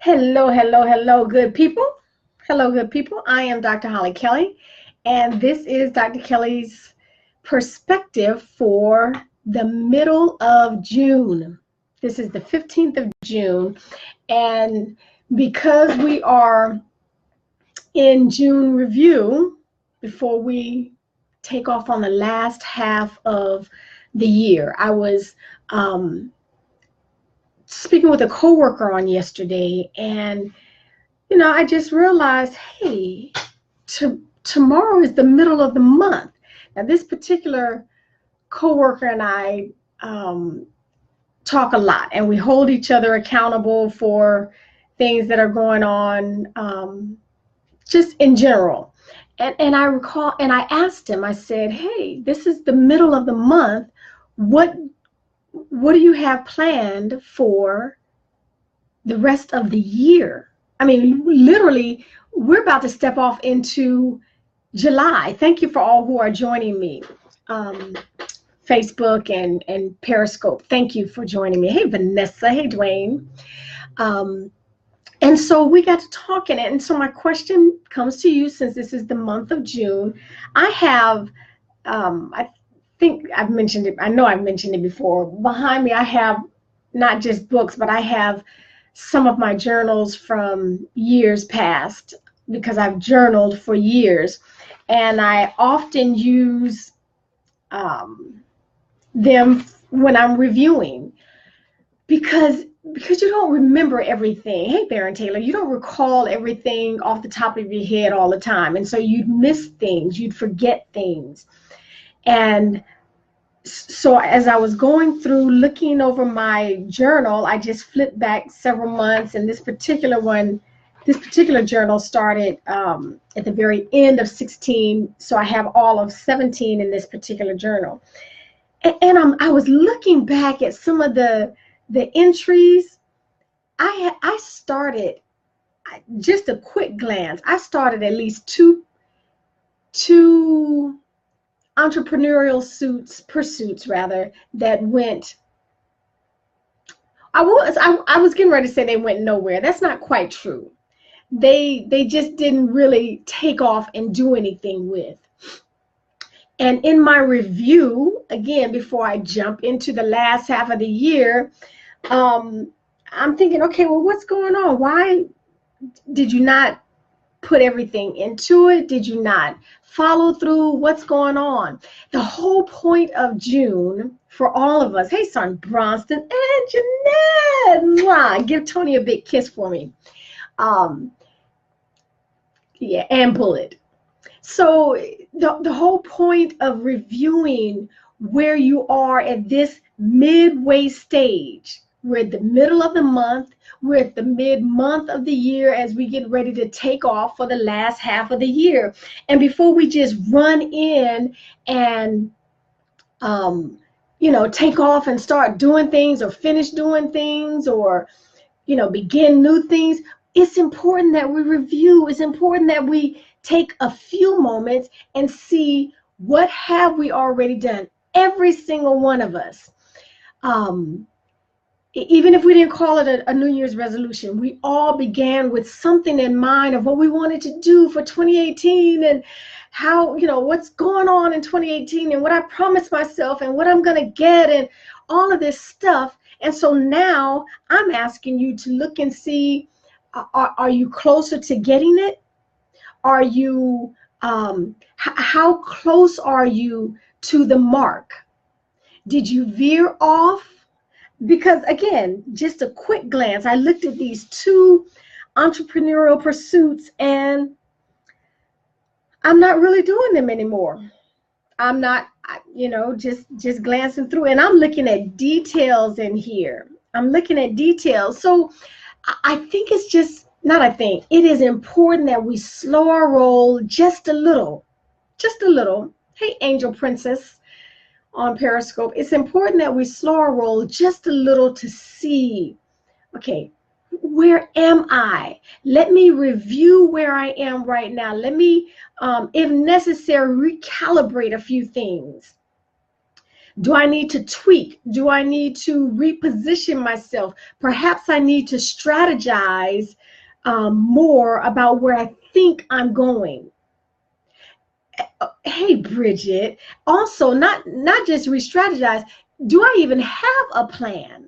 Hello, hello, hello, good people. Hello, good people. I am Dr. Hollie Kelly, and this is Dr. Kelly's perspective for the middle of June. This is the 15th of June, and because we are in June review, before we take off on the last half of the year, I was speaking with a coworker on yesterday, and I just realized, hey, tomorrow is the middle of the month. Now, this particular coworker and I talk a lot, and we hold each other accountable for things that are going on, just in general. And I recall, and I asked him, I said, hey, this is the middle of the month. What do you have planned for the rest of the year? I mean, literally, we're about to step off into July. Thank you for all who are joining me. Facebook and Periscope. Thank you for joining me. Hey, Vanessa. Hey, Dwayne. And so we got to talking. And so my question comes to you, since this is the month of June. I have, I think I've mentioned it. I know I've mentioned it before. Behind me, I have not just books, but I have some of my journals from years past, because I've journaled for years, and I often use them when I'm reviewing, because you don't remember everything. Hey, Baron Taylor, you don't recall everything off the top of your head all the time, and so you'd miss things, you'd forget things. And so as I was going through looking over my journal, I just flipped back several months, and this particular journal started at the very end of 16, so I have all of 17 in this particular journal. And I was looking back at some of the entries. I started, just a quick glance, I started at least two entrepreneurial pursuits that went, I was getting ready to say they went nowhere. That's not quite true. They just didn't really take off and do anything with. And in my review, again, before I jump into the last half of the year, I'm thinking, okay, well, what's going on? Why did you not put everything into it? Did you not follow through? What's going on? The whole point of June for all of us, hey, son Bronston and Jeanette, mwah, give Tony a big kiss for me. Yeah, and Bullet. So the whole point of reviewing where you are at this midway stage, we're at the middle of the month, we're at the mid-month of the year as we get ready to take off for the last half of the year. And before we just run in and, take off and start doing things or finish doing things or, begin new things, it's important that we review. It's important that we take a few moments and see what have we already done. Every single one of us. Even if we didn't call it a New Year's resolution, we all began with something in mind of what we wanted to do for 2018 and how, what's going on in 2018 and what I promised myself and what I'm going to get and all of this stuff. And so now I'm asking you to look and see, are you closer to getting it? Are you, how close are you to the mark? Did you veer off? Because again, just a quick glance, I looked at these two entrepreneurial pursuits and I'm not really doing them anymore. I'm not, just glancing through, and I'm looking at details in here. I'm looking at details. So I think it's just, not I think, it is important that we slow our roll just a little. Hey, Angel Princess on Periscope. It's important that we slow our roll just a little to see, okay, where am I? Let me review where I am right now. Let me, if necessary, recalibrate a few things. Do I need to tweak? Do I need to reposition myself? Perhaps I need to strategize more about where I think I'm going. Hey, Bridget, also not just re-strategize. Do I even have a plan?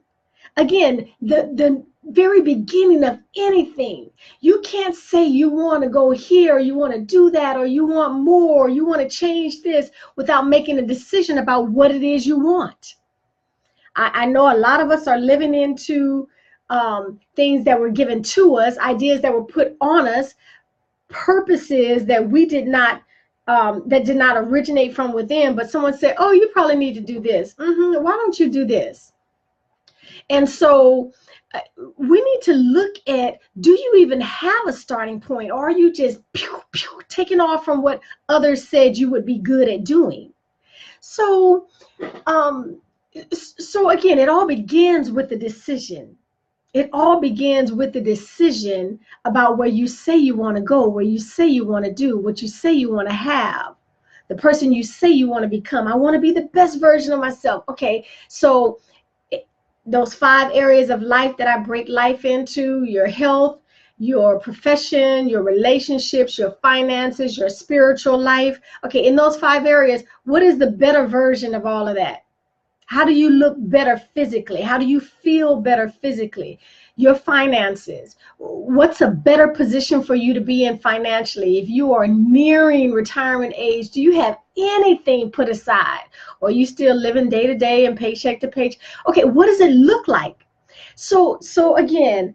Again, the very beginning of anything, you can't say you want to go here, you want to do that, or you want more, you want to change this without making a decision about what it is you want. I know a lot of us are living into things that were given to us, ideas that were put on us, purposes that we did not that did not originate from within, but someone said, oh, you probably need to do this. Why don't you do this? And so we need to look at, do you even have a starting point, or are you just taking off from what others said you would be good at doing? So again, it all begins with the decision. It all begins with the decision about where you say you want to go, where you say you want to do, what you say you want to have, the person you say you want to become. I want to be the best version of myself. Okay, so those 5 areas of life that I break life into: your health, your profession, your relationships, your finances, your spiritual life. Okay, in those 5 areas, what is the better version of all of that? How do you look better physically? How do you feel better physically? Your finances. What's a better position for you to be in financially? If you are nearing retirement age, do you have anything put aside? Or are you still living day to day and paycheck to paycheck? Okay, what does it look like? So again,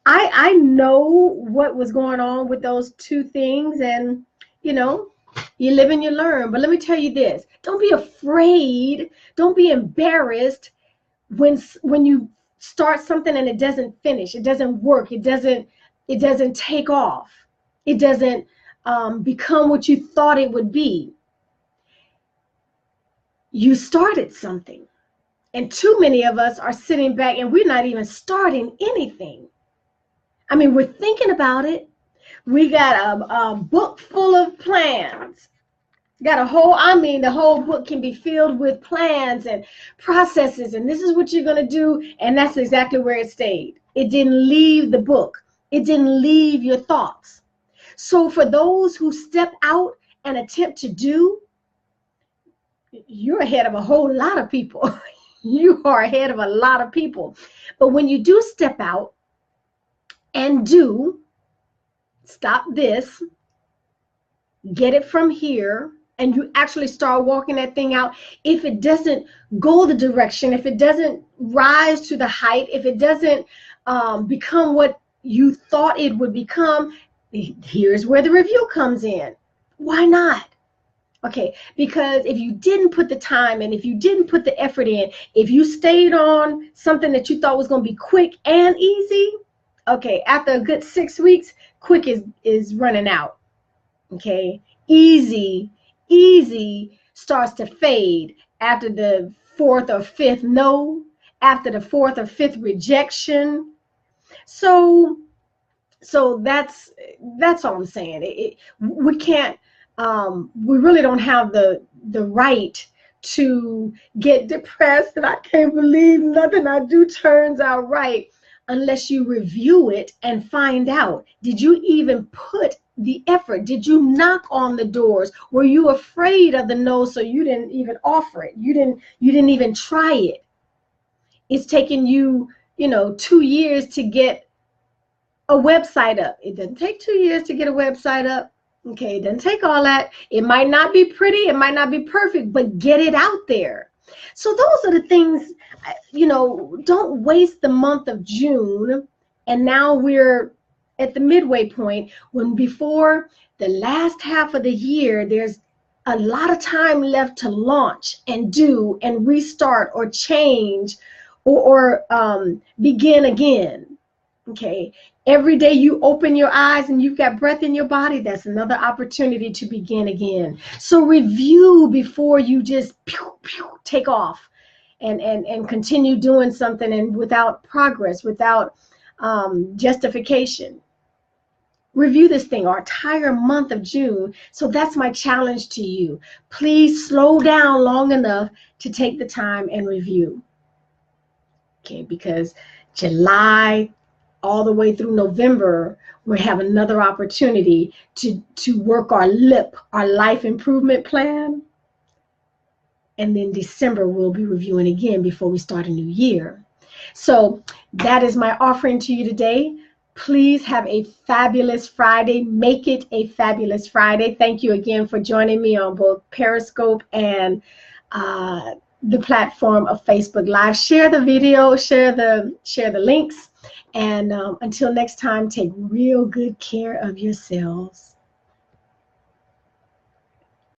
I know what was going on with those 2 things, and you know, you live and you learn. But let me tell you this: don't be afraid, don't be embarrassed when you start something and it doesn't finish, it doesn't work, it doesn't take off, it doesn't become what you thought it would be. You started something, and too many of us are sitting back and we're not even starting anything. I mean, we're thinking about it. We got a book full of plans. Got a whole, the whole book can be filled with plans and processes, and this is what you're going to do, and that's exactly where it stayed. It didn't leave the book. It didn't leave your thoughts. So for those who step out and attempt to do, you're ahead of a whole lot of people. You are ahead of a lot of people. But when you do step out and do, stop this, get it from here, and you actually start walking that thing out. If it doesn't go the direction, if it doesn't rise to the height, if it doesn't become what you thought it would become, here's where the review comes in. Why not? Okay, because if you didn't put the time in, if you didn't put the effort in, if you stayed on something that you thought was going to be quick and easy, okay, after a good 6 weeks, quick is running out. Okay, easy starts to fade after the 4th or 5th no, after the 4th or 5th rejection. So that's all I'm saying. We can't, we really don't have the right to get depressed and I can't believe nothing I do turns out right, unless you review it and find out, did you even put the effort? Did you knock on the doors? Were you afraid of the no, so you didn't even offer it? You didn't even try it. It's taken you, 2 years to get a website up. It doesn't take 2 years to get a website up. Okay, it doesn't take all that. It might not be pretty, it might not be perfect, but get it out there. So those are the things, don't waste the month of June, and now we're at the midway point, when before the last half of the year, there's a lot of time left to launch and do and restart or change or begin again. Okay, every day you open your eyes and you've got breath in your body, that's another opportunity to begin again. So review before you just take off and continue doing something and without progress, without justification. review this thing, our entire month of June. So that's my challenge to you. Please slow down long enough to take the time and review. Okay, because July all the way through November, we have another opportunity to work our life improvement plan. And then December, we'll be reviewing again before we start a new year. So that is my offering to you today. Please have a fabulous Friday. Make it a fabulous Friday. Thank you again for joining me on both Periscope and the platform of Facebook Live. Share the video, share the links, and until next time, take real good care of yourselves.